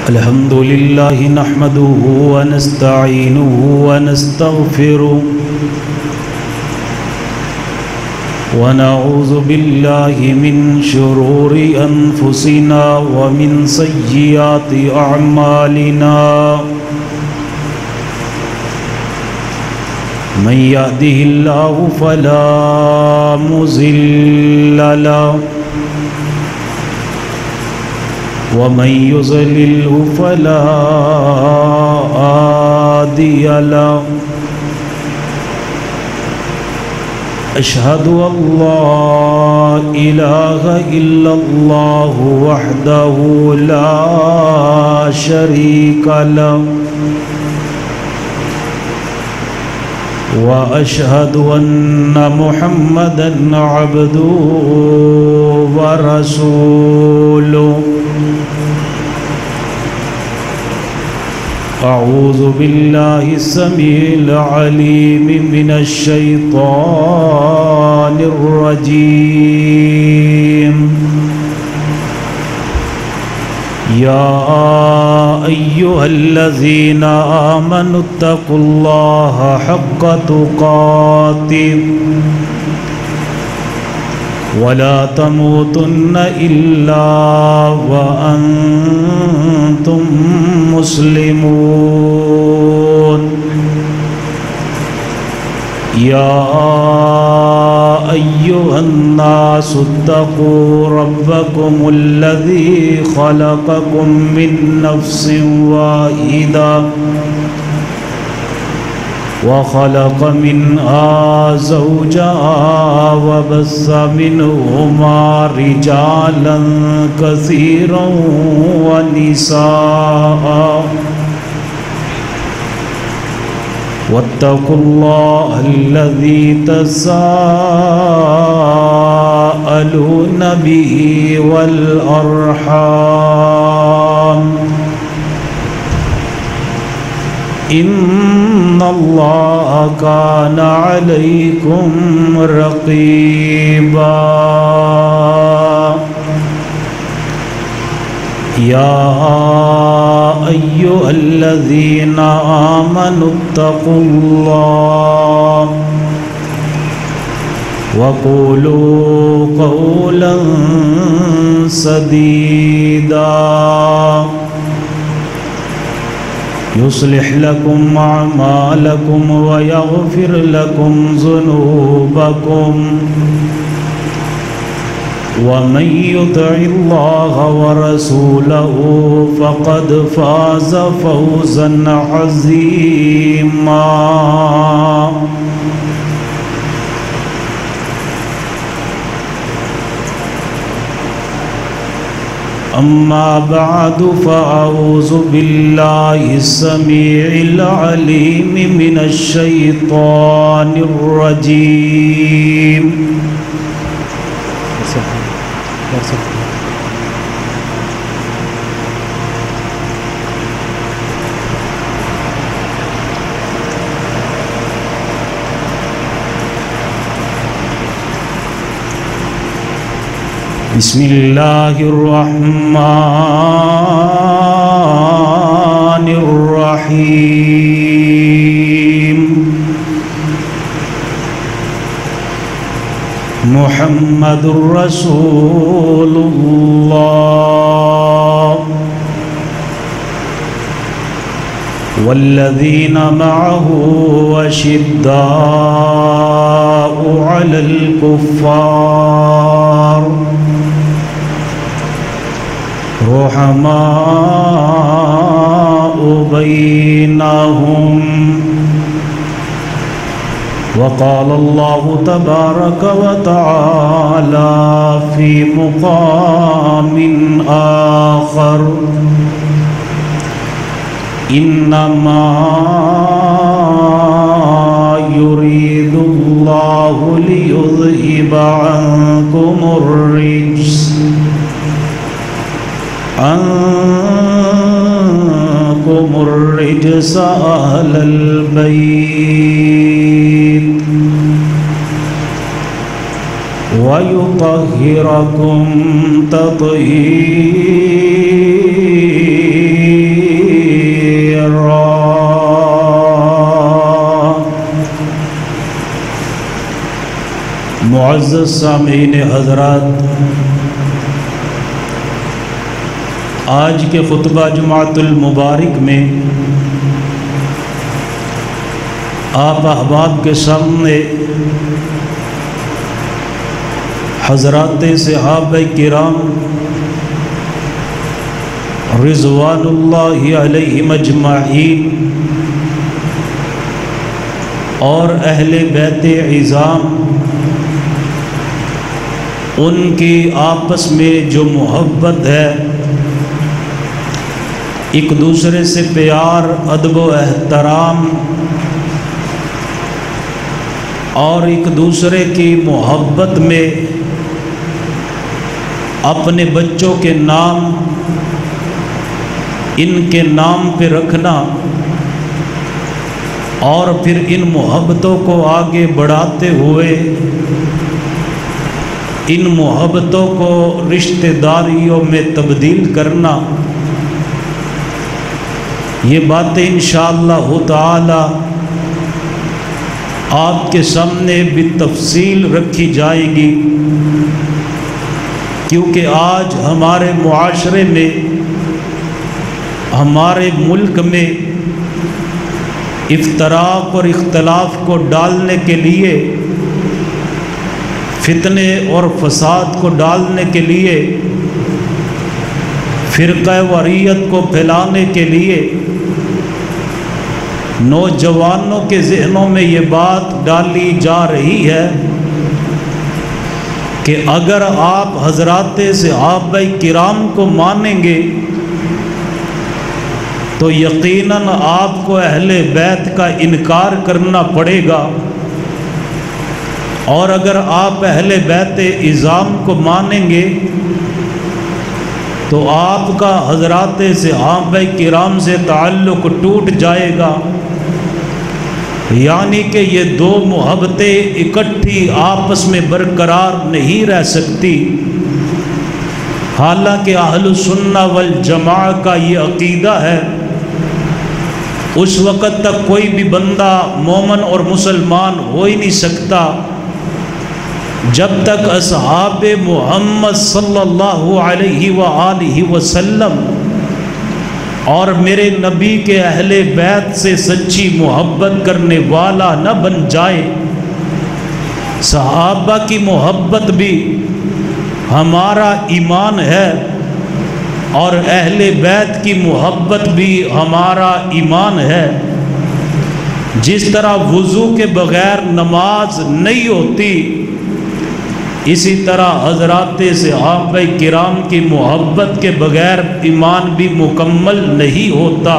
الحمد لله نحمده ونستعينه ونستغفره ونعوذ بالله من شرور أنفسنا ومن سيئات أعمالنا من يهده الله فلا مضل له ومن يضلل فلا هادي له أشهد أن لا إله إلا الله وحده لا شريك له وأشهد أن محمدًا عبده ورسوله أعوذ بالله السميع العليم من الشيطان الرجيم يا أيها الذين آمنوا اتقوا الله حق تقاته ولا تموتن إلا وأنتم مسلمون يا أيها الناس اتقوا ربكم الذي خلقكم من نفس واحدة وخلق منها زوجها وبث منهما رجالا كثيرا ونساء واتقوا الله الذي تساءلون به والأرحام إن الله كان عليكم رقيبا يا أيها الذين آمنوا اتقوا الله وقولوا قولا سديدا يصلح لكم أعمالكم ويغفر لكم ذنوبكم ومن يطع الله ورسوله فقد فاز فوزا عظيما أما بعد فأعوذ بالله السميع العليم من الشيطان الرجيم بسم الله الرحمن الرحيم محمد رسول الله والذين معه أشداء على الكفار رحماء بينهم وقال الله تبارك وتعالى في مقام آخر إنما يريد الله ليذهب عنكم الرجس أهل البيت وَيُطَهِّرَكُمْ تَطْهِيرًا۔ معزز سامعین حضرات، آج کے خطبہ جمعۃ المبارک میں آپ احباب کے سامنے حضرات صحابہ کرام رضوان اللہ علیہم اجمعین اور اہل بیت عظام ان کی آپس میں جو محبت ہے، ایک دوسرے سے پیار، ادب و احترام اور ایک دوسرے کی محبت میں اپنے بچوں کے نام ان کے نام پہ رکھنا اور پھر ان محبتوں کو آگے بڑھاتے ہوئے ان محبتوں کو رشتہ داریوں میں تبدیل کرنا، یہ باتیں انشاءاللہ تعالی آپ کے سامنے بالتفصیل رکھی جائے گی، کیونکہ آج ہمارے معاشرے میں، ہمارے ملک میں افتراق اور اختلاف کو ڈالنے کے لیے، فتنے اور فساد کو ڈالنے کے لیے، فرقہ واریت کو پھیلانے کے لیے نوجوانوں کے ذہنوں میں یہ بات ڈالی جا رہی ہے کہ اگر آپ حضرات صحابہ کرام کو مانیں گے تو یقیناً آپ کو اہل بیت کا انکار کرنا پڑے گا، اور اگر آپ اہل بیت عظام کو مانیں گے تو آپ کا حضرات صحابہ کرام سے تعلق ٹوٹ جائے گا، یعنی کہ یہ دو محبتیں اکٹھی آپس میں برقرار نہیں رہ سکتی۔ حالانکہ اہل السنہ والجماعہ کا یہ عقیدہ ہے، اس وقت تک کوئی بھی بندہ مومن اور مسلمان ہو ہی نہیں سکتا جب تک اصحاب محمد صلی اللہ علیہ وآلہ وسلم اور میرے نبی کے اہل بیت سے سچی محبت کرنے والا نہ بن جائے۔ صحابہ کی محبت بھی ہمارا ایمان ہے اور اہل بیت کی محبت بھی ہمارا ایمان ہے۔ جس طرح وضو کے بغیر نماز نہیں ہوتی، اسی طرح حضرات صحابہ کرام کی محبت کے بغیر ایمان بھی مکمل نہیں ہوتا۔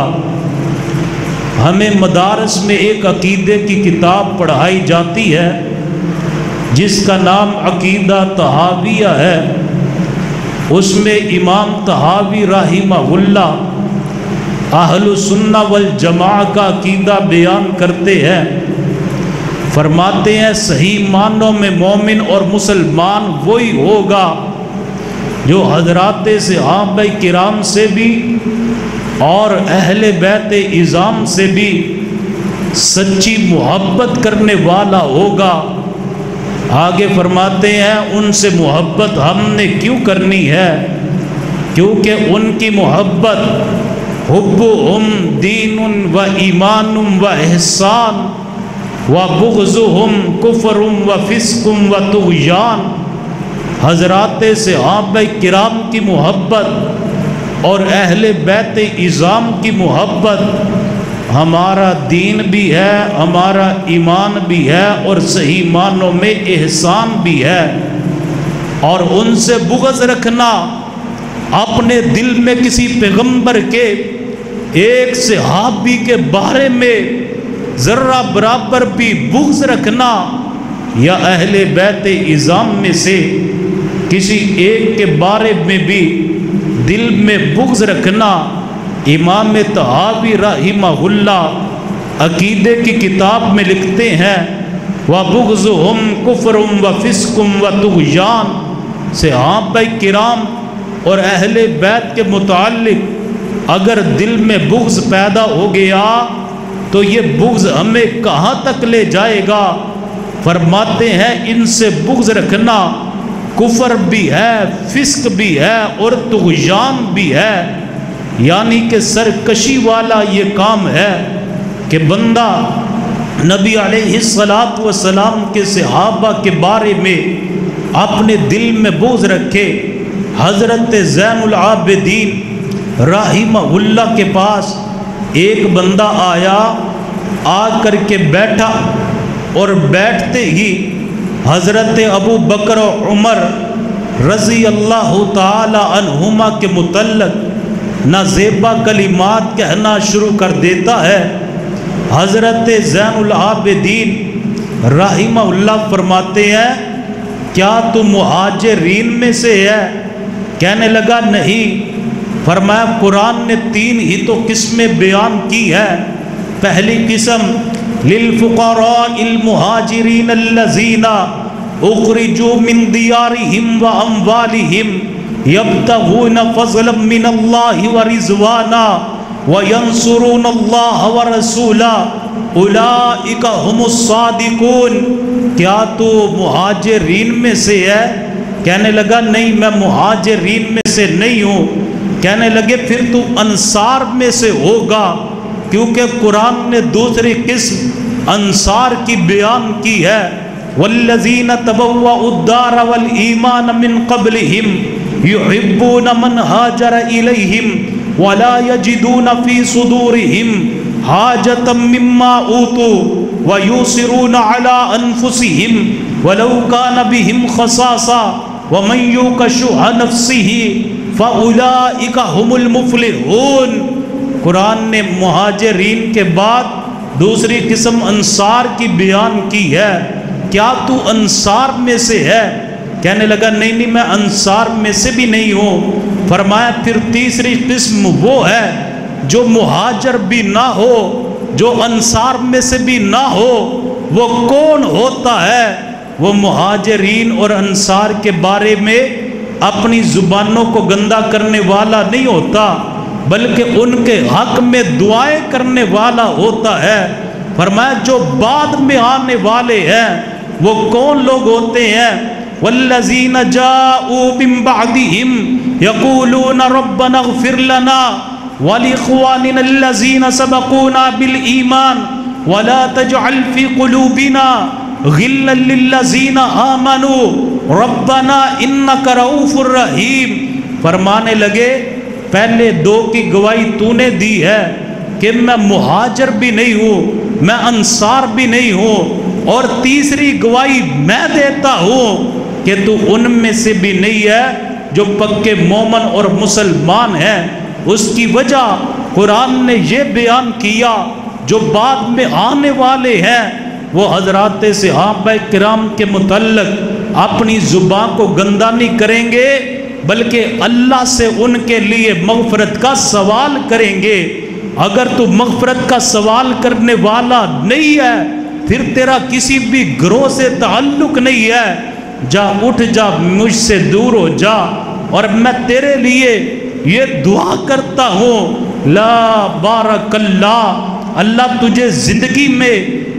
ہمیں مدارس میں ایک عقیدے کی کتاب پڑھائی جاتی ہے جس کا نام عقیدہ طحاویہ ہے۔ اس میں امام طحاوی رحمہ اللہ اہل السنہ والجماعہ کا عقیدہ بیان کرتے ہیں، فرماتے ہیں صحیح معنوں میں مومن اور مسلمان وہی ہوگا جو حضرات صحابہ کرام سے بھی اور اہل بیت عظام سے بھی سچی محبت کرنے والا ہوگا۔ آگے فرماتے ہیں ان سے محبت ہم نے کیوں کرنی ہے؟ کیونکہ ان کی محبت حبہم دین و ایمان و احسان وَبُغْضُهُمْ كُفْرٌ وَفِسْقٌ وَطُغْيَانٌ۔ حضرات صحابہ کرام کی محبت اور اہل بیت عظام کی محبت ہمارا دین بھی ہے، ہمارا ایمان بھی ہے اور صحیح معنوں میں احسان بھی ہے۔ اور ان سے بغض رکھنا، اپنے دل میں کسی پیغمبر کے ایک صحابی کے بارے میں ذرہ برابر بھی بغض رکھنا، یا اہل بیت عظام میں سے کسی ایک کے بارے میں بھی دل میں بغض رکھنا، امام طحاوی رحمہ اللہ عقیدے کی کتاب میں لکھتے ہیں وَبُغْضُهُمْ كُفْرٌ وَفِسْقٌ وَطُغْيَانٌ صحابہ کرام اور اہل بیت کے متعلق اگر دل میں بغض پیدا ہو گیا تو یہ بغض ہمیں کہاں تک لے جائے گا؟ فرماتے ہیں ان سے بغض رکھنا کفر بھی ہے، فسق بھی ہے اور طغیان بھی ہے، یعنی کہ سرکشی والا یہ کام ہے کہ بندہ نبی علیہ السلام کے صحابہ کے بارے میں اپنے دل میں بغض رکھے۔ حضرت زین العابدین رحمہ اللہ کے پاس ایک بندہ آیا، آ کر کے بیٹھا اور بیٹھتے ہی حضرت ابو بکر و عمر رضی اللہ تعالی عنہما کے متعلق نازیبا کلمات کہنا شروع کر دیتا ہے۔ حضرت زین العابدین رحمہ اللہ فرماتے ہیں کیا تو مہاجرین میں سے ہے؟ کہنے لگا نہیں۔ فرمایا قرآن نے 3 ہی تو قسمیں بیان کی ہے۔ پہلی قسم للفقراء المہاجرین الذین اخرجوا من دیارہم واموالہم یبتغون فضلا من اللہ ورضوانا وینصرون اللہ ورسولہ اولئک هم الصادقون۔ کیا تو مہاجرین میں سے ہے؟ کہنے لگا نہیں میں مہاجرین میں سے نہیں ہوں۔ کہنے لگے پھر تو انصار میں سے ہوگا، کیونکہ قرآن نے دوسری قسم انصار کی بیان کی ہے۔ والذین تبوأوا الدار والایمان من قبلہم یحبون من ہاجر الیہم ولا یجدون فی صدورہم حاجۃ مما اوتوا ویؤثرون علی انفسہم ولو کان بہم خصاصہ ومن یوق شح نفسہ فَأُولَئِكَ هُمُ الْمُفْلِحُونَ۔ قرآن نے مہاجرین کے بعد دوسری قسم انصار کی بیان کی ہے۔ کیا تو انصار میں سے ہے؟ کہنے لگا نہیں میں انصار میں سے بھی نہیں ہوں۔ فرمایا پھر تیسری قسم وہ ہے جو مہاجر بھی نہ ہو، جو انصار میں سے بھی نہ ہو۔ وہ کون ہوتا ہے؟ وہ مہاجرین اور انصار کے بارے میں اپنی زبانوں کو گندا کرنے والا نہیں ہوتا، بلکہ ان کے حق میں دعائیں کرنے والا ہوتا ہے۔ فرمایا جو بعد میں آنے والے ہیں وہ کون لوگ ہوتے ہیں؟ والذین جاءوا من بعدہم یقولون ربنا اغفر لنا ولاخواننا الذین سبقونا بالایمان ولا تجعل فی قلوبنا غلا للذین آمنوا ربنا انک رؤوف الرحیم۔ فرمانے لگے پہلے 2 کی گواہی تو نے دی ہے کہ میں مہاجر بھی نہیں ہوں، میں انصار بھی نہیں ہوں، اور تیسری گواہی میں دیتا ہوں کہ تو ان میں سے بھی نہیں ہے جو پکے مومن اور مسلمان ہیں۔ اس کی وجہ قرآن نے یہ بیان کیا جو بعد میں آنے والے ہیں وہ حضرات صحابہ کرام کے متعلق اپنی زبان کو گندا نہیں کریں گے، بلکہ اللہ سے ان کے لیے مغفرت کا سوال کریں گے۔ اگر تو مغفرت کا سوال کرنے والا نہیں ہے پھر تیرا کسی بھی گروہ سے تعلق نہیں ہے، جا اٹھ جا، مجھ سے دور ہو جا، اور میں تیرے لیے یہ دعا کرتا ہوں لا بارک اللہ، اللہ تجھے زندگی میں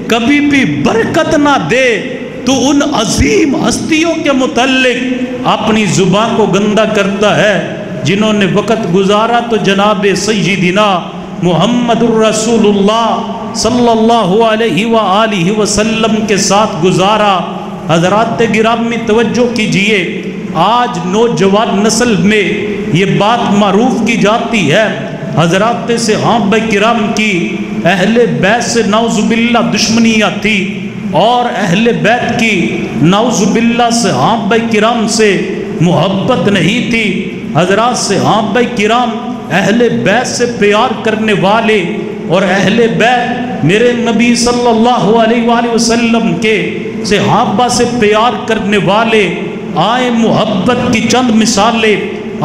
کبھی بھی برکت نہ دے، تو ان عظیم ہستیوں کے متعلق اپنی زبان کو گندا کرتا ہے جنہوں نے وقت گزارا تو جناب سیدنا محمد الرسول اللہ صلی اللہ علیہ وآلہ وسلم کے ساتھ گزارا۔ حضرات گرامی توجہ کیجئے، آج نوجوان نسل میں یہ بات معروف کی جاتی ہے حضرات صحابہ کرام کی اہل بیت سے نعوذ باللہ دشمنیاں تھی، اور اہل بیت کی نعوذ باللہ صحابہ کرام سے محبت نہیں تھی۔ حضرات صحابہ کرام اہل بیت سے پیار کرنے والے، اور اہل بیت میرے نبی صلی اللہ علیہ وآلہ وسلم کے صحابہ سے پیار کرنے والے۔ آئے محبت کی چند مثالیں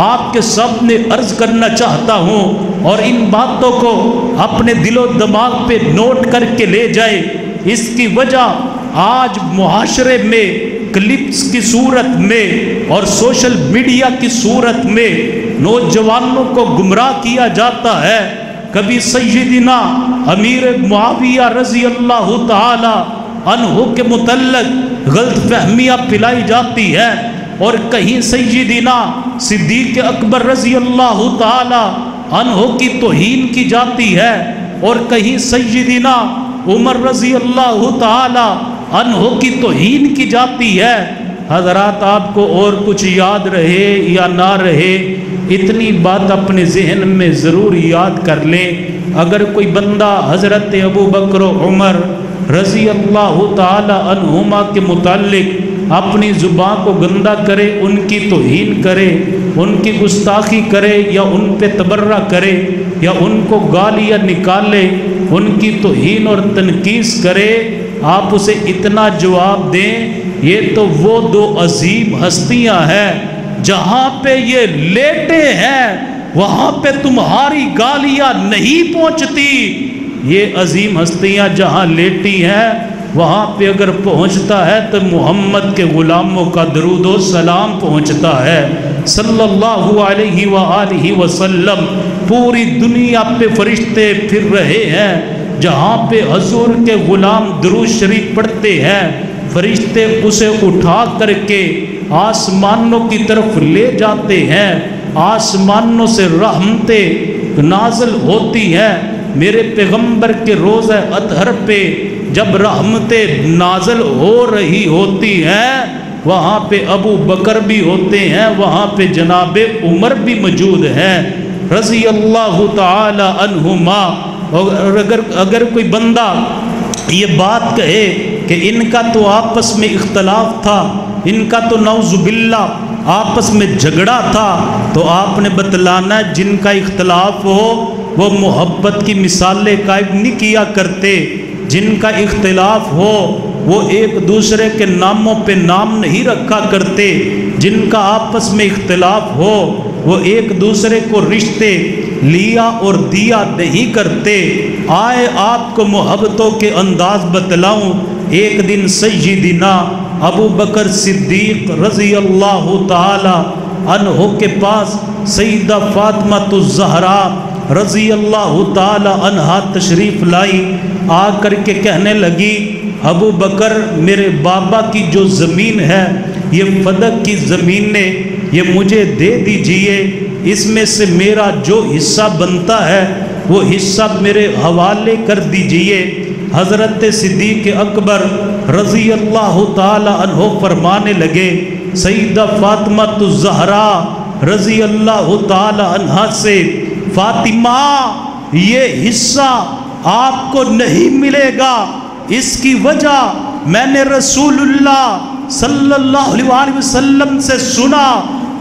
آپ کے سامنے عرض کرنا چاہتا ہوں، اور ان باتوں کو اپنے دل و دماغ پہ نوٹ کر کے لے جائے۔ اس کی وجہ آج معاشرے میں کلپس کی صورت میں اور سوشل میڈیا کی صورت میں نوجوانوں کو گمراہ کیا جاتا ہے۔ کبھی سیدنا امیر معاویہ رضی اللہ تعالی عنہ کے متعلق غلط فہمیاں پلائی جاتی ہے، اور کہیں سیدنا صدیق اکبر رضی اللہ تعالی عنہ کی توہین کی جاتی ہے، اور کہیں سیدنا عمر رضی اللہ تعالی عنہ کی توہین کی جاتی ہے۔ حضرات آپ کو اور کچھ یاد رہے یا نہ رہے، اتنی بات اپنے ذہن میں ضرور یاد کر لیں۔ اگر کوئی بندہ حضرت ابو بکر و عمر رضی اللہ تعالی عنہما کے متعلق اپنی زبان کو گندا کرے، ان کی توہین کرے، ان کی گستاخی کرے، یا ان پہ تبرہ کرے، یا ان کو گالیاں نکالے، ان کی توہین اور تنقیص کرے، آپ اسے اتنا جواب دیں، یہ تو وہ دو عظیم ہستیاں ہیں، جہاں پہ یہ لیٹے ہیں وہاں پہ تمہاری گالیاں نہیں پہنچتی۔ یہ عظیم ہستیاں جہاں لیٹی ہیں وہاں پہ اگر پہنچتا ہے تو محمد کے غلاموں کا درود و سلام پہنچتا ہے صلی اللہ علیہ وآلہ وسلم۔ پوری دنیا پہ فرشتے پھر رہے ہیں، جہاں پہ حضور کے غلام درود شریف پڑھتے ہیں، فرشتے اسے اٹھا کر کے آسمانوں کی طرف لے جاتے ہیں، آسمانوں سے رحمتیں نازل ہوتی ہیں۔ میرے پیغمبر کے روزہ اطہر پہ جب رحمتیں نازل ہو رہی ہوتی ہیں، وہاں پہ ابو بکر بھی ہوتے ہیں، وہاں پہ جناب عمر بھی موجود ہیں رضی اللہ تعالی عنہما۔ اور اگر کوئی بندہ یہ بات کہے کہ ان کا تو آپس میں اختلاف تھا، ان کا تو نعوذ باللہ آپس میں جھگڑا تھا، تو آپ نے بتلانا ہے جن کا اختلاف ہو وہ محبت کی مثالیں قائم نہیں کیا کرتے، جن کا اختلاف ہو وہ ایک دوسرے کے ناموں پہ نام نہیں رکھا کرتے، جن کا آپس میں اختلاف ہو وہ ایک دوسرے کو رشتے لیا اور دیا نہیں کرتے۔ آئے آپ کو محبتوں کے انداز بتلاؤں۔ ایک دن سیدنا ابو بکر صدیق رضی اللہ تعالی عنہ کے پاس سیدہ فاطمہ الزہرا رضی اللہ تعالی عنہا تشریف لائی، آ کر کے کہنے لگی ابو بکر میرے بابا کی جو زمین ہے یہ فدق کی زمین نے، یہ مجھے دے دیجئے، اس میں سے میرا جو حصہ بنتا ہے وہ حصہ میرے حوالے کر دیجئے۔ حضرت صدیق اکبر رضی اللہ تعالی عنہ فرمانے لگے سیدہ فاطمہ الزہرا رضی اللہ تعالی عنہ سے، فاطمہ یہ حصہ آپ کو نہیں ملے گا، اس کی وجہ میں نے رسول اللہ صلی اللہ علیہ وسلم سے سنا،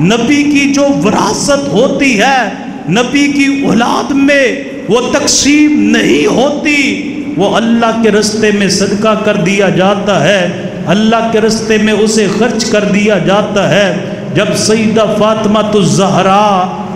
نبی کی جو وراثت ہوتی ہے، نبی کی اولاد میں وہ تقسیم نہیں ہوتی، وہ اللہ کے رستے میں صدقہ کر دیا جاتا ہے، اللہ کے رستے میں اسے خرچ کر دیا جاتا ہے۔ جب سیدہ فاطمہ الزہرا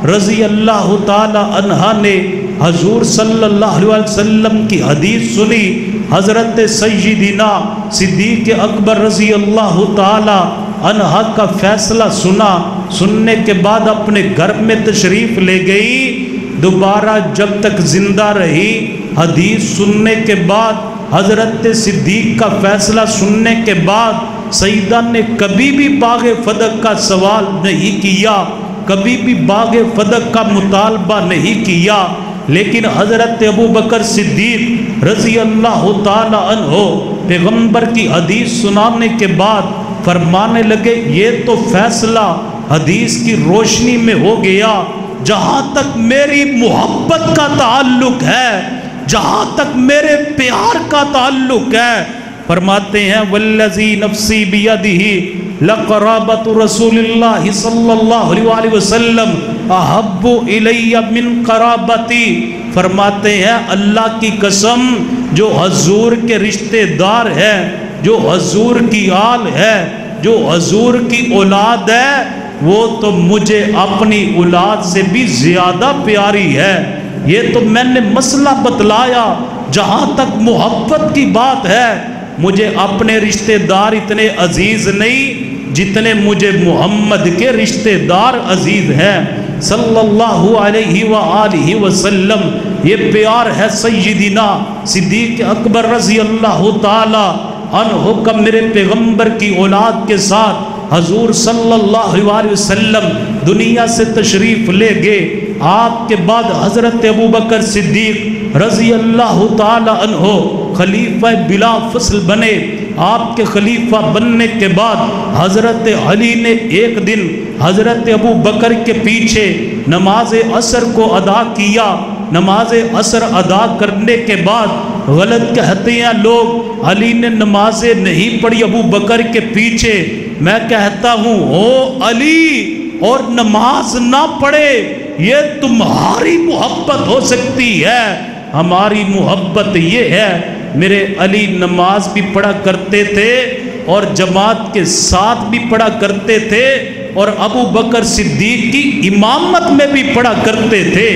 رضی اللہ تعالی عنہا نے حضور صلی اللہ علیہ وسلم کی حدیث سنی، حضرت سیدنا صدیق اکبر رضی اللہ تعالی عنہ کا فیصلہ سنا، سننے کے بعد اپنے گھر میں تشریف لے گئی۔ دوبارہ جب تک زندہ رہی، حدیث سننے کے بعد، حضرت صدیق کا فیصلہ سننے کے بعد، سیدہ نے کبھی بھی باغ فدق کا سوال نہیں کیا، کبھی بھی باغ فدق کا مطالبہ نہیں کیا، لیکن حضرت ابو بکر صدیق رضی اللہ تعالی عنہ پیغمبر کی حدیث سنانے کے بعد فرمانے لگے یہ تو فیصلہ حدیث کی روشنی میں ہو گیا، جہاں تک میری محبت کا تعلق ہے، جہاں تک میرے پیار کا تعلق ہے، فرماتے ہیں والذی نفسی بیدہ لقرابت رسول اللہ صلی اللہ علیہ وسلم احب الی من قرابتی، فرماتے ہیں اللہ کی قسم جو حضور کے رشتہ دار ہے، جو حضور کی آل ہے، جو حضور کی اولاد ہے، وہ تو مجھے اپنی اولاد سے بھی زیادہ پیاری ہے۔ یہ تو میں نے مسئلہ بتلایا، جہاں تک محبت کی بات ہے مجھے اپنے رشتہ دار اتنے عزیز نہیں جتنے مجھے محمد کے رشتہ دار عزیز ہیں صلی اللہ علیہ وآلہ وسلم۔ یہ پیار ہے سیدنا صدیق اکبر رضی اللہ تعالی عنہ کا میرے پیغمبر کی اولاد کے ساتھ۔ حضور صلی اللہ علیہ وسلم دنیا سے تشریف لے گئے، آپ کے بعد حضرت ابوبکر صدیق رضی اللہ تعالی عنہ خلیفہ بلا فصل بنے۔ آپ کے خلیفہ بننے کے بعد حضرت علی نے ایک دن حضرت ابوبکر کے پیچھے نماز عصر کو ادا کیا۔ نماز عصر ادا کرنے کے بعد غلط کہتے ہیں لوگ علی نے نمازیں نہیں پڑھی ابوبکر کے پیچھے۔ میں کہتا ہوں او علی اور نماز نہ پڑھے یہ تمہاری محبت ہو سکتی ہے، ہماری محبت یہ ہے میرے علی نماز بھی پڑھا کرتے تھے اور جماعت کے ساتھ بھی پڑھا کرتے تھے اور ابوبکر صدیق کی امامت میں بھی پڑھا کرتے تھے۔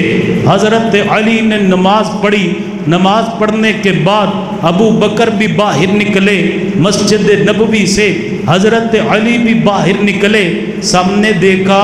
حضرت علی نے نماز پڑھی، نماز پڑھنے کے بعد ابوبکر بھی باہر نکلے مسجد نبوی سے، حضرت علی بھی باہر نکلے، سامنے دیکھا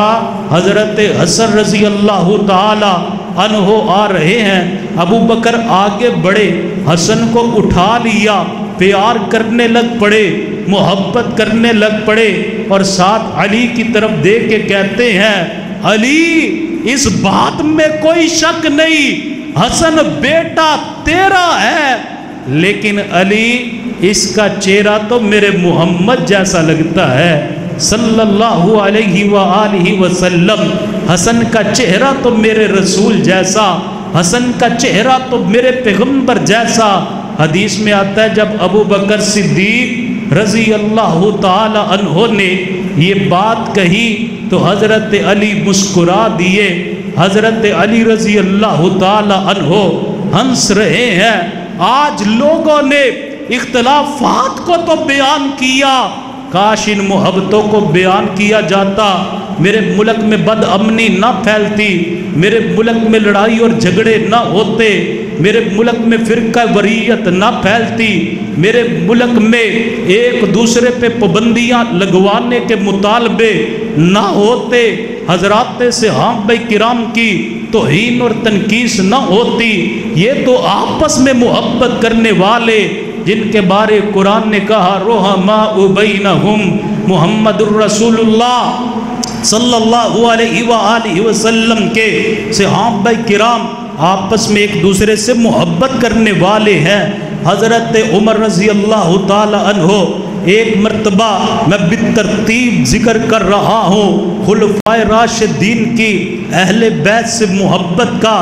حضرت حسن رضی اللہ تعالی عنہ آ رہے ہیں۔ ابوبکر آگے بڑھے، حسن کو اٹھا لیا، پیار کرنے لگ پڑے، محبت کرنے لگ پڑے اور ساتھ علی کی طرف دیکھ کے کہتے ہیں علی اس بات میں کوئی شک نہیں حسن بیٹا تیرا ہے، لیکن علی اس کا چہرہ تو میرے محمد جیسا لگتا ہے صلی اللہ علیہ وآلہ وسلم۔ حسن کا چہرہ تو میرے رسول جیسا، حسن کا چہرہ تو میرے پیغمبر جیسا۔ حدیث میں آتا ہے جب ابوبکر صدیق رضی اللہ تعالی عنہ نے یہ بات کہی تو حضرت علی مسکرا دیے۔ حضرت علی رضی اللہ تعالی عنہ ہنس رہے ہیں۔ آج لوگوں نے اختلافات کو تو بیان کیا، کاش ان محبتوں کو بیان کیا جاتا، میرے ملک میں بد امنی نہ پھیلتی، میرے ملک میں لڑائی اور جھگڑے نہ ہوتے، میرے ملک میں فرقہ وریت نہ پھیلتی، میرے ملک میں ایک دوسرے پہ پابندیاں لگوانے کے مطالبے نہ ہوتے، حضرات صحابہ کرام کی توہین اور تنقیص نہ ہوتی۔ یہ تو آپس میں محبت کرنے والے جن کے بارے قرآن نے کہا رحماء بینہم، محمد الرسول اللہ صلی اللہ علیہ وآلہ وسلم کے صحابہ کرام آپس میں ایک دوسرے سے محبت کرنے والے ہیں۔ حضرت عمر رضی اللہ تعالی عنہ ایک مرتبہ میں بالترتیب ذکر کر رہا ہوں خلفائے راشدین کی اہل بیت سے محبت کا۔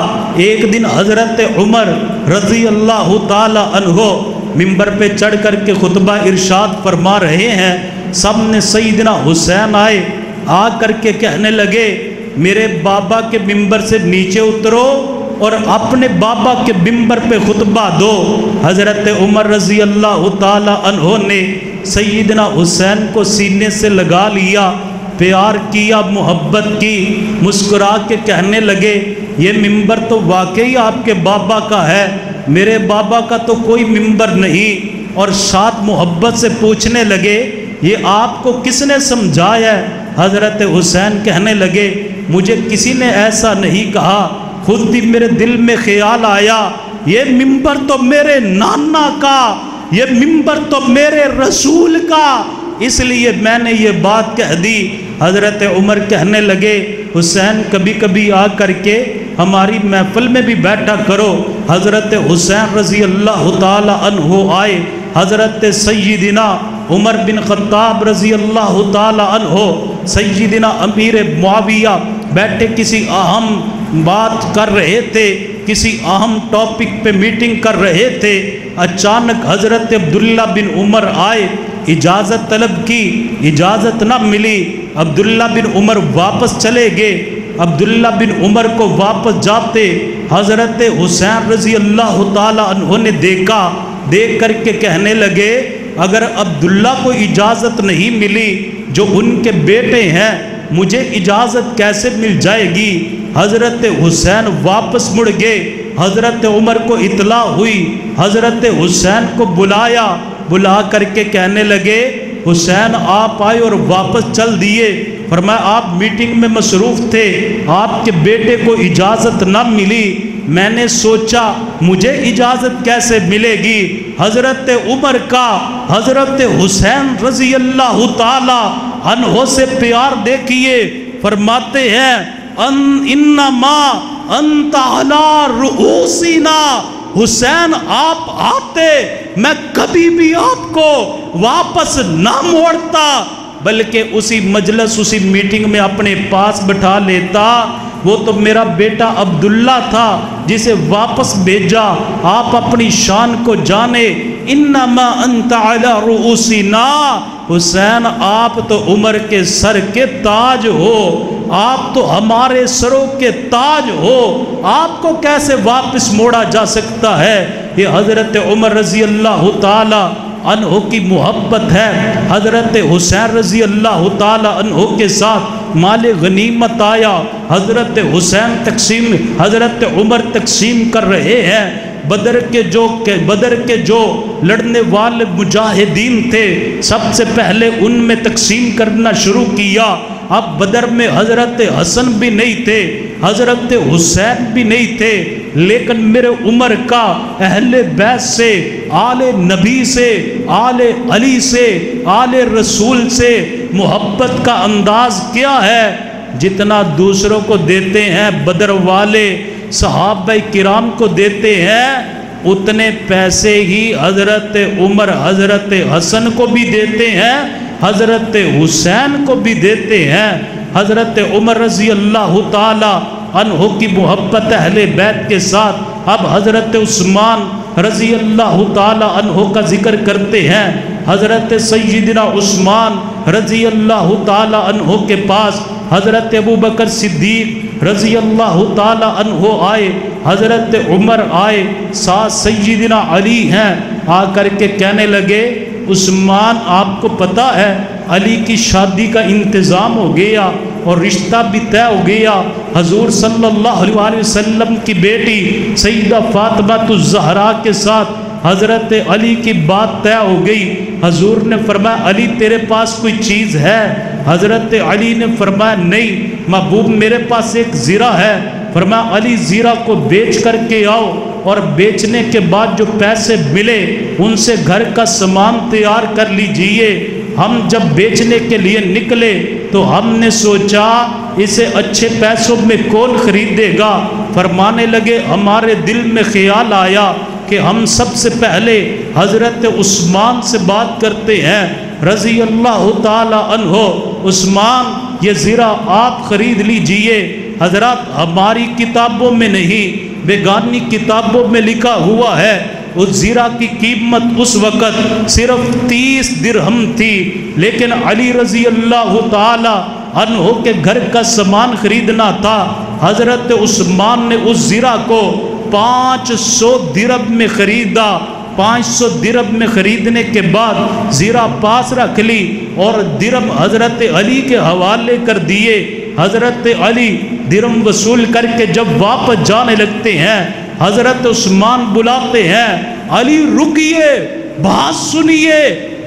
ایک دن حضرت عمر رضی اللہ تعالی عنہ ممبر پہ چڑھ کر کے خطبہ ارشاد فرما رہے ہیں، سامنے سیدنا حسین آئے، آ کر کے کہنے لگے میرے بابا کے ممبر سے نیچے اترو اور اپنے بابا کے ممبر پہ خطبہ دو۔ حضرت عمر رضی اللہ تعالی عنہ نے سیدنا حسین کو سینے سے لگا لیا، پیار کیا، محبت کی، مسکرا کے کہنے لگے یہ ممبر تو واقعی آپ کے بابا کا ہے، میرے بابا کا تو کوئی ممبر نہیں۔ اور ساتھ محبت سے پوچھنے لگے یہ آپ کو کس نے سمجھایا ہے؟ حضرت حسین کہنے لگے مجھے کسی نے ایسا نہیں کہا، خود بھی میرے دل میں خیال آیا یہ ممبر تو میرے نانا کا، یہ ممبر تو میرے رسول کا، اس لیے میں نے یہ بات کہہ دی۔ حضرت عمر کہنے لگے حسین کبھی کبھی آ کر کے ہماری محفل میں بھی بیٹھا کرو۔ حضرت حسین رضی اللہ تعالی عنہ آئے، حضرت سیدنا عمر بن خطاب رضی اللہ تعالی عنہ، سیدنا امیر معاویہ بیٹھے کسی اہم بات کر رہے تھے، کسی اہم ٹاپک پہ میٹنگ کر رہے تھے۔ اچانک حضرت عبداللہ بن عمر آئے، اجازت طلب کی، اجازت نہ ملی، عبداللہ بن عمر واپس چلے گئے۔ عبداللہ بن عمر کو واپس جاتے حضرت حسین رضی اللہ تعالی عنہ نے دیکھا، دیکھ کر کے کہنے لگے اگر عبداللہ کو اجازت نہیں ملی جو ان کے بیٹے ہیں مجھے اجازت کیسے مل جائے گی؟ حضرت حسین واپس مڑ گئے، حضرت عمر کو اطلاع ہوئی، حضرت حسین کو بلایا، بلا کر کے کہنے لگے حسین آپ آئے اور واپس چل دیے۔ فرمایا آپ میٹنگ میں مصروف تھے، آپ کے بیٹے کو اجازت نہ ملی، میں نے سوچا مجھے اجازت کیسے ملے گی۔ حضرت عمر کا حضرت حسین رضی اللہ تعالی عنہ سے پیار دیکھیے، فرماتے ہیں انما انت علی رؤوسنا، حسین آپ آتے میں کبھی بھی آپ کو واپس نہ موڑتا، بلکہ اسی مجلس اسی میٹنگ میں اپنے پاس بٹھا لیتا۔ وہ تو میرا بیٹا عبداللہ تھا جسے واپس بھیجا، آپ اپنی شان کو جانے۔ انما انت علی رؤوسنا، حسین آپ تو عمر کے سر کے تاج ہو، آپ تو ہمارے سروں کے تاج ہو، آپ کو کیسے واپس موڑا جا سکتا ہے؟ یہ حضرت عمر رضی اللہ تعالی عنہ کی محبت ہے۔ حضرت حسین رضی اللہ تعالی عنہ کے ساتھ مال غنیمت آیا، حضرت حسین تقسیم، حضرت عمر تقسیم کر رہے ہیں۔ بدر کے جو لڑنے والے مجاہدین تھے سب سے پہلے ان میں تقسیم کرنا شروع کیا۔ اب بدر میں حضرت حسن بھی نہیں تھے، حضرت حسین بھی نہیں تھے، لیکن میرے عمر کا اہل بیت سے، آل نبی سے، آل علی سے، آل رسول سے محبت کا انداز کیا ہے؟ جتنا دوسروں کو دیتے ہیں بدر والے صحابہ کرام کو دیتے ہیں، اتنے پیسے ہی حضرت عمر حضرت حسن کو بھی دیتے ہیں، حضرت حسین کو بھی دیتے ہیں۔ حضرت عمر رضی اللہ تعالی عنہ کی محبت اہل بیت کے ساتھ اب حضرت عثمان رضی اللہ تعالی عنہ کا ذکر کرتے ہیں۔ حضرت سیدنا عثمان رضی اللہ تعالی عنہ کے پاس حضرت ابوبکر صدیق رضی اللہ تعالی عنہ آئے، حضرت عمر آئے، ساتھ سیدنا علی ہیں، آ کر کے کہنے لگے عثمان آپ کو پتہ ہے علی کی شادی کا انتظام ہو گیا اور رشتہ بھی طے ہو گیا، حضور صلی اللہ علیہ وسلم کی بیٹی سیدہ فاطمہ الزہرا کے ساتھ حضرت علی کی بات طے ہو گئی۔ حضور نے فرمایا علی تیرے پاس کوئی چیز ہے؟ حضرت علی نے فرمایا نہیں محبوب میرے پاس ایک زیرہ ہے۔ فرمایا علی زیرہ کو بیچ کر کے آؤ، اور بیچنے کے بعد جو پیسے ملے ان سے گھر کا سامان تیار کر لیجئے۔ ہم جب بیچنے کے لیے نکلے تو ہم نے سوچا اسے اچھے پیسوں میں کون خریدے گا؟ فرمانے لگے ہمارے دل میں خیال آیا کہ ہم سب سے پہلے حضرت عثمان سے بات کرتے ہیں رضی اللہ تعالی عنہ۔ عثمان یہ زیرہ آپ خرید لیجئے۔ حضرات ہماری کتابوں میں نہیں بیگانی کتابوں میں لکھا ہوا ہے اس زیرہ کی قیمت اس وقت صرف 30 درہم تھی، لیکن علی رضی اللہ تعالی عنہ کے گھر کا سامان خریدنا تھا۔ حضرت عثمان نے اس زیرہ کو 500 درہم میں خریدا۔ 500 درہم میں خریدنے کے بعد زیرہ پاس رکھ لی اور درہم حضرت علی کے حوالے کر دیے۔ حضرت علی درہم وصول کر کے جب واپس جانے لگتے ہیں حضرت عثمان بلاتے ہیں علی رکیے، بات سنیے،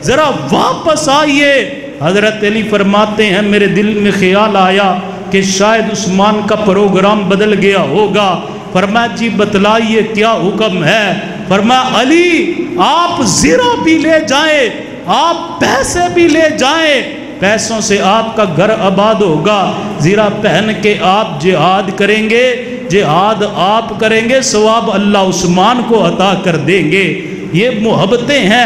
ذرا واپس آئیے۔ حضرت علی فرماتے ہیں میرے دل میں خیال آیا کہ شاید عثمان کا پروگرام بدل گیا ہوگا۔ فرمایا جی بتلائیے کیا حکم ہے؟ فرمایا علی آپ زیرہ بھی لے جائیں، آپ پیسے بھی لے جائیں، پیسوں سے آپ کا گھر آباد ہوگا، زیرہ پہن کے آپ جہاد کریں گے، جہاد آپ کریں گے، ثواب اللہ عثمان کو عطا کر دیں گے۔ یہ محبتیں ہیں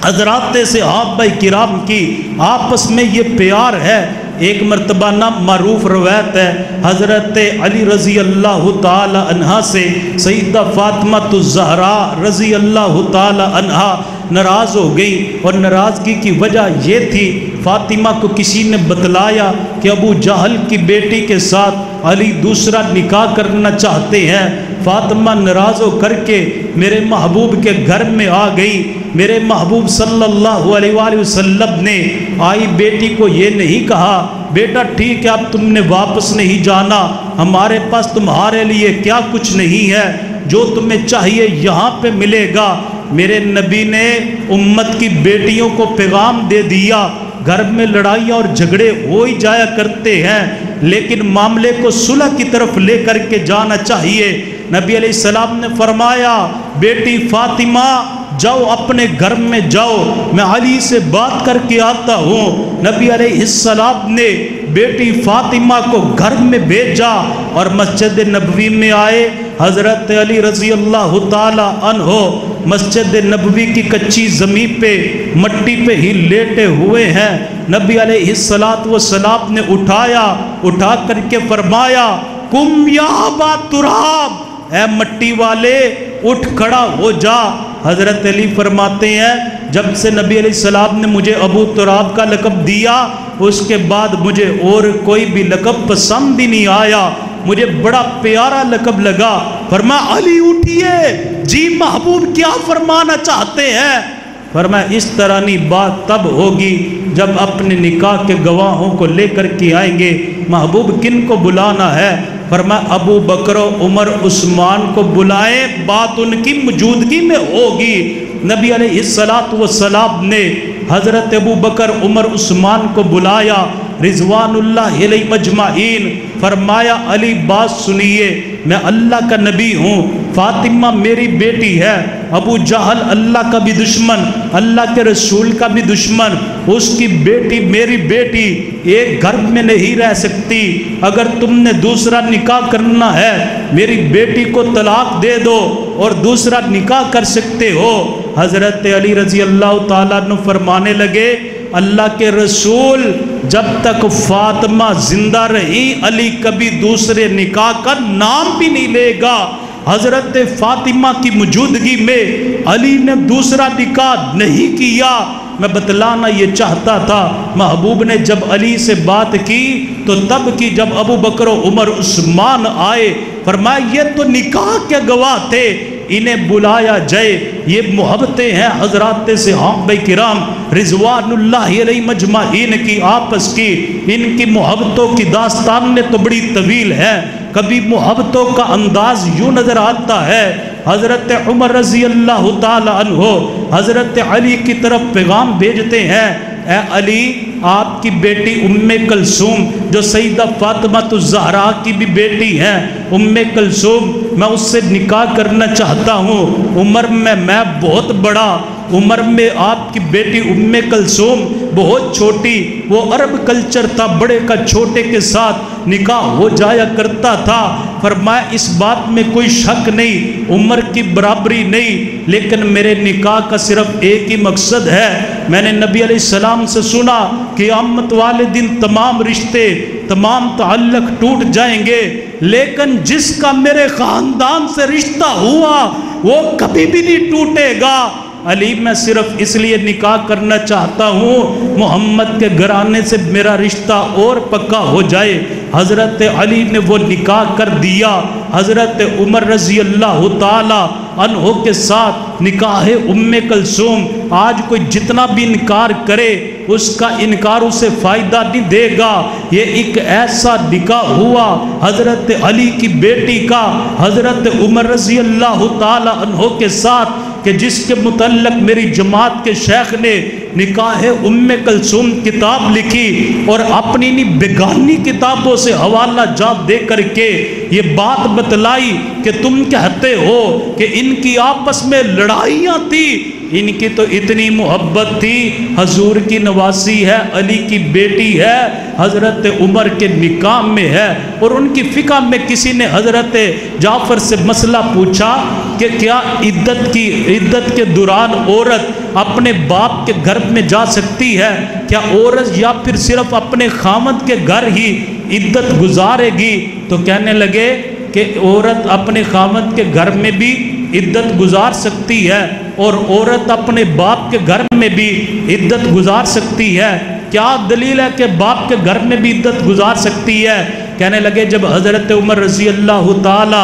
حضرات صحابہ کرام کی، آپس میں یہ پیار ہے۔ ایک مرتبہ نا معروف روایت ہے حضرت علی رضی اللہ تعالی عنہ سے سیدہ فاطمہ الزہرا رضی اللہ تعالی عنہ ناراض ہو گئی، اور ناراضگی کی وجہ یہ تھی فاطمہ کو کسی نے بتلایا کہ ابو جہل کی بیٹی کے ساتھ علی دوسرا نکاح کرنا چاہتے ہیں۔ فاطمہ ناراض ہو کر کے میرے محبوب کے گھر میں آ گئی۔ میرے محبوب صلی اللہ علیہ وآلہ وسلم نے آئی بیٹی کو یہ نہیں کہا بیٹا ٹھیک ہے اب تم نے واپس نہیں جانا، ہمارے پاس تمہارے لیے کیا کچھ نہیں ہے، جو تمہیں چاہیے یہاں پہ ملے گا۔ میرے نبی نے امت کی بیٹیوں کو پیغام دے دیا، گھر میں لڑائیاں اور جھگڑے ہو ہی جایا کرتے ہیں، لیکن معاملے کو صلح کی طرف لے کر کے جانا چاہیے۔ نبی علیہ السلام نے فرمایا بیٹی فاطمہ جاؤ اپنے گھر میں جاؤ، میں علی سے بات کر کے آتا ہوں۔ نبی علیہ السلام نے بیٹی فاطمہ کو گھر میں بھیجا اور مسجد نبوی میں آئے۔ حضرت علی رضی اللہ تعالی عنہ مسجد نبوی کی کچی زمین پہ مٹی پہ ہی لیٹے ہوئے ہیں۔ نبی علیہ السلام نے اٹھا کر کے فرمایا قم یا ابا تراب، اے مٹی والے اٹھ کھڑا ہو جا۔ حضرت علی فرماتے ہیں جب سے نبی علیہ السلام نے مجھے ابو تراب کا لقب دیا اس کے بعد مجھے اور کوئی بھی لقب پسند ہی نہیں آیا، مجھے بڑا پیارا لقب لگا۔ فرمایا علی اٹھیے، جی محبوب کیا فرمانا چاہتے ہیں؟ فرمایا اس طرح نہیں بات تب ہوگی جب اپنے نکاح کے گواہوں کو لے کر کے آئیں گے۔ محبوب کن کو بلانا ہے؟ فرمایا ابو بکر و عمر عثمان کو بلائیں، بات ان کی موجودگی میں ہوگی۔ نبی علیہ السلام نے حضرت ابو بکر عمر عثمان کو بلایا رضوان اللہ علیہ مجمعین۔ فرمایا علی بات سنیے، میں اللہ کا نبی ہوں، فاطمہ میری بیٹی ہے، ابو جہل اللہ کا بھی دشمن، اللہ کے رسول کا بھی دشمن، اس کی بیٹی میری بیٹی ایک گھر میں نہیں رہ سکتی، اگر تم نے دوسرا نکاح کرنا ہے میری بیٹی کو طلاق دے دو اور دوسرا نکاح کر سکتے ہو۔ حضرت علی رضی اللہ تعالیٰ عنہ فرمانے لگے اللہ کے رسول جب تک فاطمہ زندہ رہی علی کبھی دوسرے نکاح کا نام بھی نہیں لے گا۔ حضرت فاطمہ کی موجودگی میں علی نے دوسرا نکاح نہیں کیا۔ میں بتلانا یہ چاہتا تھا محبوب نے جب علی سے بات کی تو تب کی جب ابو بکر و عمر عثمان آئے، فرمایا یہ تو نکاح کے گواہ تھے، انہیں بلایا جائے۔ یہ محبتیں ہیں حضرات صحابہ کرام رضوان اللہ علیہ مجمعین کی آپس کی، ان کی محبتوں کی داستان تو بڑی طویل ہے۔ کبھی محبتوں کا انداز یوں نظر آتا ہے حضرت عمر رضی اللہ تعالی عنہ حضرت علی کی طرف پیغام بھیجتے ہیں، اے علی آپ کی بیٹی ام کلثوم جو سیدہ فاطمہ الزہرا کی بھی بیٹی ہیں، ام کلثوم میں اس سے نکاح کرنا چاہتا ہوں، عمر میں بہت بڑا، عمر میں آپ کی بیٹی ام کلثوم بہت چھوٹی، وہ عرب کلچر تھا، بڑے کا چھوٹے کے ساتھ نکاح ہو جایا کرتا تھا۔ فرمایا اس بات میں کوئی شک نہیں، عمر کی برابری نہیں، لیکن میرے نکاح کا صرف ایک ہی مقصد ہے۔ میں نے نبی علیہ السلام سے سنا قیامت والے دن تمام رشتے تمام تعلق ٹوٹ جائیں گے، لیکن جس کا میرے خاندان سے رشتہ ہوا وہ کبھی بھی نہیں ٹوٹے گا۔ علی میں صرف اس لیے نکاح کرنا چاہتا ہوں محمد کے گھرانے سے میرا رشتہ اور پکا ہو جائے۔ حضرت علی نے وہ نکاح کر دیا۔ حضرت عمر رضی اللہ تعالی عنہ کے ساتھ نکاح ام کلثوم، آج کوئی جتنا بھی انکار کرے اس کا انکار اسے فائدہ نہیں دے گا۔ یہ ایک ایسا نکاح ہوا حضرت علی کی بیٹی کا حضرت عمر رضی اللہ تعالی عنہ کے ساتھ کہ جس کے متعلق میری جماعت کے شیخ نے نکاح ام کلثوم کتاب لکھی اور اپنی بیگانی کتابوں سے حوالہ جات دے کر کے یہ بات بتلائی کہ تم کہتے ہو کہ ان کی آپس میں لڑائیاں تھی، ان کی تو اتنی محبت تھی، حضور کی نواسی ہے، علی کی بیٹی ہے، حضرت عمر کے نکاح میں ہے۔ اور ان کی فقہ میں کسی نے حضرت جعفر سے مسئلہ پوچھا کہ کیا عدت کے دوران عورت اپنے باپ کے گھر میں جا سکتی ہے؟ کیا عورت یا پھر صرف اپنے خامد کے گھر ہی عدت گزارے گی؟ تو کہنے لگے کہ عورت اپنے خامد کے گھر میں بھی عدت گزار سکتی ہے اور عورت اپنے باپ کے گھر میں بھی عدت گزار سکتی ہے۔ کیا دلیل ہے کہ باپ کے گھر میں بھی عدت گزار سکتی ہے؟ کہنے لگے جب حضرت عمر رضی اللہ تعالی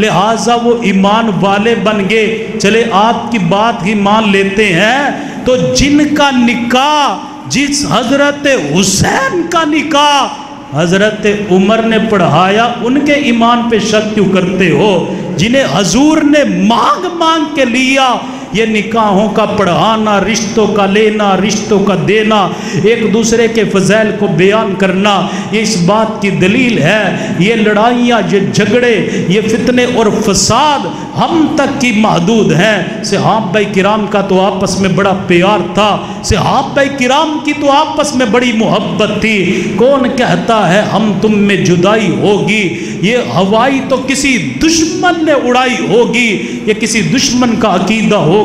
لہٰذا وہ ایمان والے بن گئے۔ چلے آپ کی بات ہی مان لیتے ہیں، تو جن کا نکاح، جس حضرت حسین کا نکاح حضرت عمر نے پڑھایا، ان کے ایمان پہ شک کیوں کرتے ہو؟ جنہیں حضور نے مانگ مانگ کے لیا، یہ نکاحوں کا پڑھانا، رشتوں کا لینا، رشتوں کا دینا، ایک دوسرے کے فضائل کو بیان کرنا، یہ اس بات کی دلیل ہے۔ یہ لڑائیاں، یہ جھگڑے، یہ فتنے اور فساد ہم تک کی محدود ہیں۔ صحابہ کرام کا تو آپس میں بڑا پیار تھا، صحابہ کرام کی تو آپس میں بڑی محبت تھی۔ کون کہتا ہے ہم تم میں جدائی ہوگی؟ یہ ہوائی تو کسی دشمن نے اڑائی ہوگی، یہ کسی دشمن کا عقیدہ ہوگا۔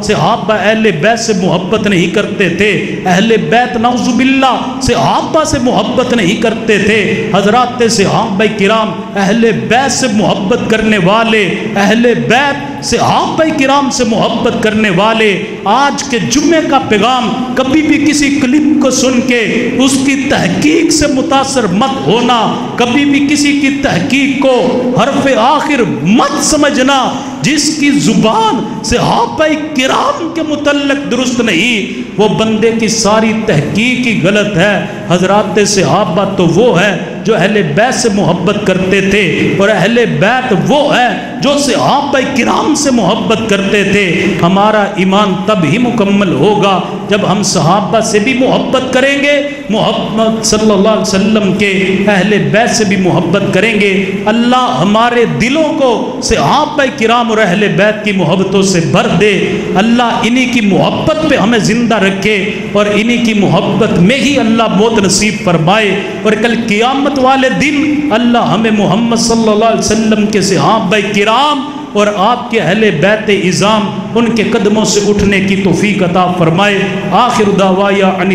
صحابہ اہل بیت سے محبت نہیں کرتے تھے، اہل بیت نعوذ باللہ صحابہ سے محبت نہیں کرتے تھے۔ حضرات صحابہ کرام اہل بیت سے محبت کرنے والے، اہل بیت صحابہ کرام سے محبت کرنے والے۔ آج کے جمعے کا پیغام، کبھی بھی کسی کلپ کو سن کے اس کی تحقیق سے متاثر مت ہونا، کبھی بھی کسی کی تحقیق کو حرف آخر مت سمجھنا۔ جس کی زبان صحابہ کرام کے متعلق درست نہیں، وہ بندے کی ساری تحقیق ہی غلط ہے۔ حضرات صحابہ تو وہ ہے جو اہل بیت سے محبت کرتے تھے، اور اہل بیت وہ ہے جو صحابہ کرام سے محبت کرتے تھے۔ ہمارا ایمان تب ہی مکمل ہوگا جب ہم صحابہ سے بھی محبت کریں گے، محمد صلی اللہ علیہ وسلم کے اہل بیت سے بھی محبت کریں گے۔ اللہ ہمارے دلوں کو صحابہ کرام اور اہل بیت کی محبتوں سے بھر دے۔ اللہ انہی کی محبت پہ ہمیں زندہ رکھے، اور انہی کی محبت میں ہی اللہ موت نصیب فرمائے، اور کل قیامت والے دن اللہ ہمیں محمد صلی اللہ علیہ وسلم کے صحابہ کرام اور آپ کے اہل بیت اعظام ان کے قدموں سے اٹھنے کی توفیق عطا فرمائے۔ آخر دعوایا ان